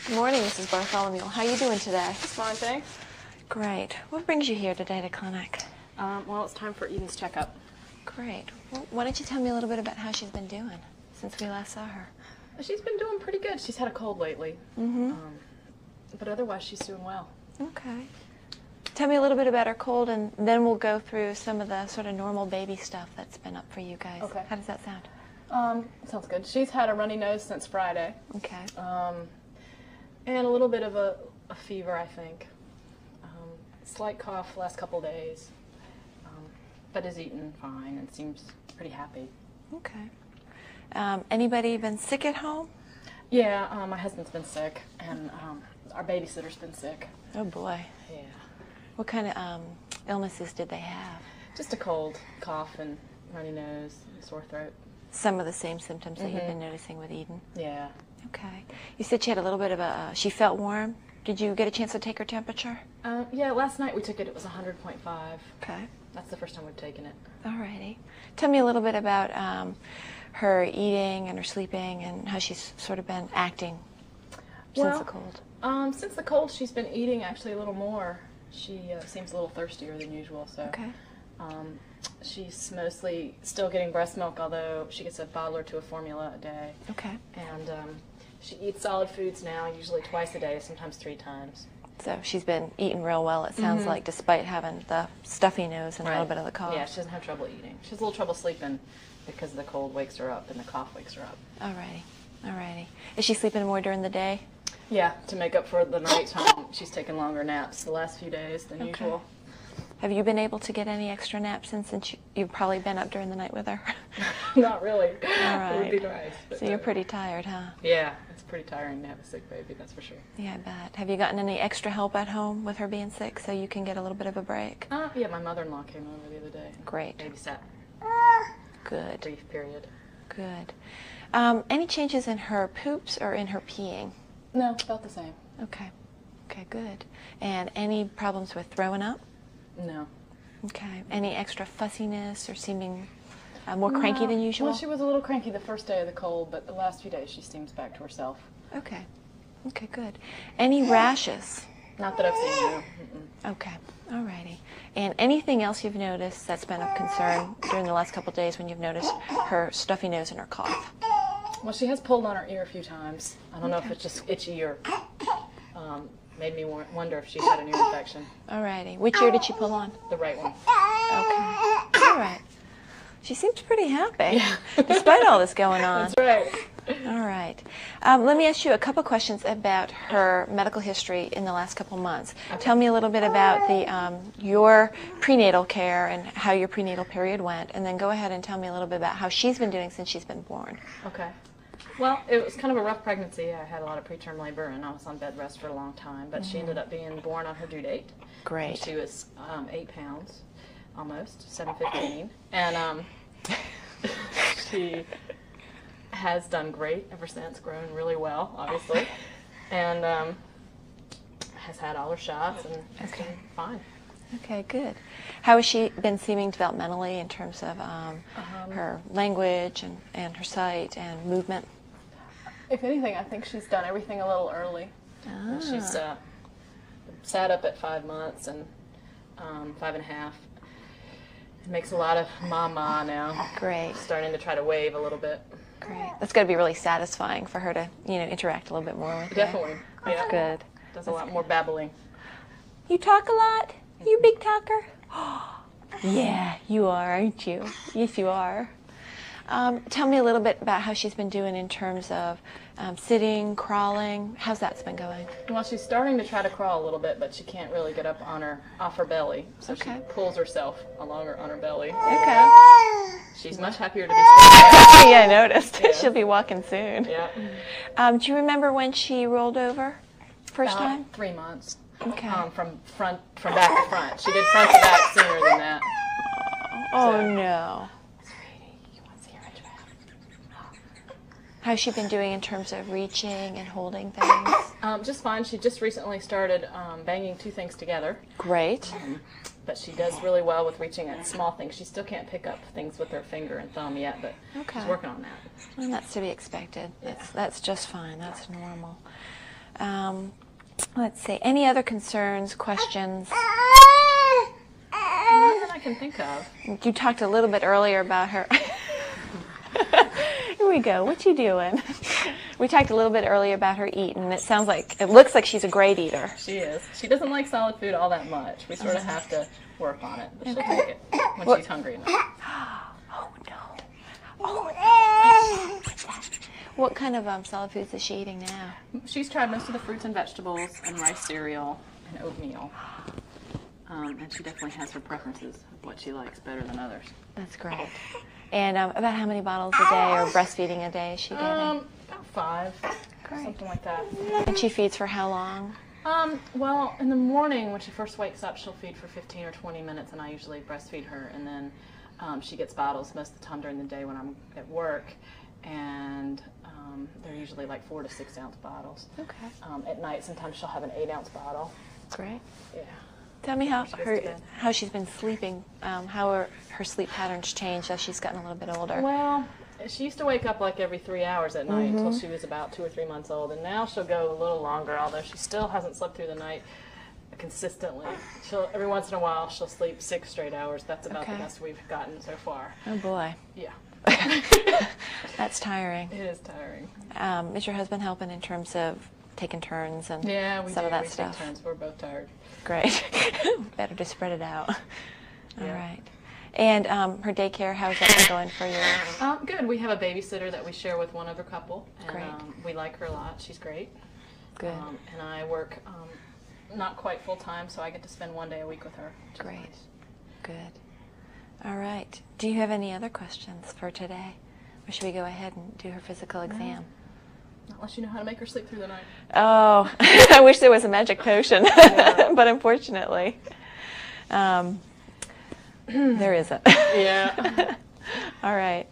Good morning, Mrs. Bartholomew. How are you doing today? It's fine, thanks. Great. What brings you here today to clinic? Well, it's time for Eden's checkup. Great. Well, why don't you tell me a little bit about how she's been doing since we last saw her? She's been doing pretty good. She's had a cold lately. But otherwise, she's doing well. Okay. Tell me a little bit about her cold, and then we'll go through some of the sort of normal baby stuff that's been up for you guys. Okay. How does that sound? Sounds good. She's had a runny nose since Friday. Okay. And a little bit of a fever, I think. Slight cough last couple days. But is eating fine and seems pretty happy. Okay. Anybody been sick at home? Yeah, my husband's been sick, and our babysitter's been sick. Oh, boy. Yeah. What kind of illnesses did they have? Just a cold, cough, and runny nose, and sore throat. Some of the same symptoms that you've been noticing with Eden? Yeah. Okay. You said she had a little bit of she felt warm. Did you get a chance to take her temperature? Yeah, last night we took it. It was 100.5. Okay. That's the first time we've taken it. Alrighty. Tell me a little bit about her eating and her sleeping and how she's sort of been acting since the cold. Since the cold, she's been eating actually a little more. She seems a little thirstier than usual, so. Okay. She's mostly still getting breast milk, although she gets a bottle or two of formula a day. Okay. And she eats solid foods now, usually twice a day, sometimes 3 times. So she's been eating real well, it sounds like, despite having the stuffy nose and a little bit of the cough. Yeah, she doesn't have trouble eating. She has a little trouble sleeping because the cold wakes her up and the cough wakes her up. Alrighty. Alrighty. Is she sleeping more during the day? Yeah, to make up for the night time, she's taken longer naps the last few days than usual. Have you been able to get any extra naps since you've probably been up during the night with her? Not really. All right. It would be nice. But, So you're pretty tired, huh? Yeah, it's pretty tiring to have a sick baby, that's for sure. Yeah, I bet. Have you gotten any extra help at home with her being sick so you can get a little bit of a break? Yeah, my mother-in-law came over the other day. Great. Babysat. Good. Brief period. Good. Any changes in her poops or in her peeing? No, about the same. Okay. Okay, good. And any problems with throwing up? No. Okay. Any extra fussiness or seeming more cranky than usual? Well, she was a little cranky the first day of the cold, but the last few days she seems back to herself. Okay. Okay, good. Any rashes? Not that I've seen, no. Okay. Alrighty. And anything else you've noticed that's been of concern during the last couple of days when you've noticed her stuffy nose and her cough? Well, she has pulled on her ear a few times. I don't know if it's just itchy or made me wonder if she had an ear infection. Alrighty. Which ear did she pull on? The right one. Okay. All right. She seems pretty happy, despite all this going on. That's right. All right. Let me ask you a couple questions about her medical history in the last couple months. Okay. Tell me a little bit about your prenatal care and how your prenatal period went, and then go ahead and tell me a little bit about how she's been doing since she's been born. Okay. Well, it was kind of a rough pregnancy. I had a lot of preterm labor, and I was on bed rest for a long time, but she ended up being born on her due date. Great. She was 8 pounds, almost, 7:15, and she has done great ever since, grown really well, obviously, and has had all her shots, and has been fine. Okay, good. How has she been seeming developmentally in terms of her language and her sight and movement? If anything, I think she's done everything a little early. And she's sat up at 5 months and 5.5. Makes a lot of ma-ma now. Great. Starting to try to wave a little bit. Great. That's got to be really satisfying for her to, interact a little bit more with you. Definitely. That's good. Does a lot more babbling. You talk a lot? You big talker? Yeah, you are, aren't you? Yes, you are. Tell me a little bit about how she's been doing in terms of sitting, crawling. How's that been going? Well, she's starting to try to crawl a little bit, but she can't really get up off her belly. So she pulls herself along on her belly. Okay. She's much happier to be standing. Yeah, I noticed. Yeah. She'll be walking soon. Yeah. Do you remember when she rolled over first time? 3 months. Okay. From back to front. She did front to back sooner than that. Oh, So- no. Sweetie, you want to see her giraffe? How's she been doing in terms of reaching and holding things? Just fine. She just recently started banging 2 things together. Great. But she does really well with reaching at small things. She still can't pick up things with her finger and thumb yet, but she's working on that. Well, that's to be expected. That's just fine. That's normal. Let's see. Any other concerns, questions? Not that I can think of. You talked a little bit earlier about her. Here we go. What you doing? We talked a little bit earlier about her eating. It looks like she's a great eater. She is. She doesn't like solid food all that much. We sort of have to work on it. But she'll take it when she's hungry enough. Oh, no. Oh, what kind of solid foods is she eating now? She's tried most of the fruits and vegetables and rice cereal and oatmeal. And she definitely has her preferences of what she likes better than others. That's great. And about how many bottles a day or breastfeeding a day is she getting? About 5, Great. something like that. And she feeds for how long? Well, in the morning when she first wakes up, she'll feed for 15 or 20 minutes, and I usually breastfeed her. And then she gets bottles most of the time during the day when I'm at work, and they're usually like 4 to 6 ounce bottles. Okay. At night, sometimes she'll have an 8 ounce bottle. Great. Yeah. Tell me how she's been sleeping, how her sleep patterns changed as she's gotten a little bit older. Well, she used to wake up like every 3 hours at night until she was about 2 or 3 months old, and now she'll go a little longer, although she still hasn't slept through the night consistently. Every once in a while she'll sleep 6 straight hours. That's about the best we've gotten so far. Oh boy. Yeah. That's tiring. It is tiring. Is your husband helping in terms of taking turns and some of that we stuff? Take turns. We're both tired. Great. Better to spread it out. Yeah. All right. And her daycare, how's that been going for you? Good. We have a babysitter that we share with one other couple. And, Great. We like her a lot. She's great. Good. And I work not quite full time, so I get to spend 1 day a week with her. Great. Nice. Good. All right. Do you have any other questions for today? Or should we go ahead and do her physical exam? Not unless you know how to make her sleep through the night. Oh, I wish there was a magic potion, but unfortunately, there isn't. Yeah. All right.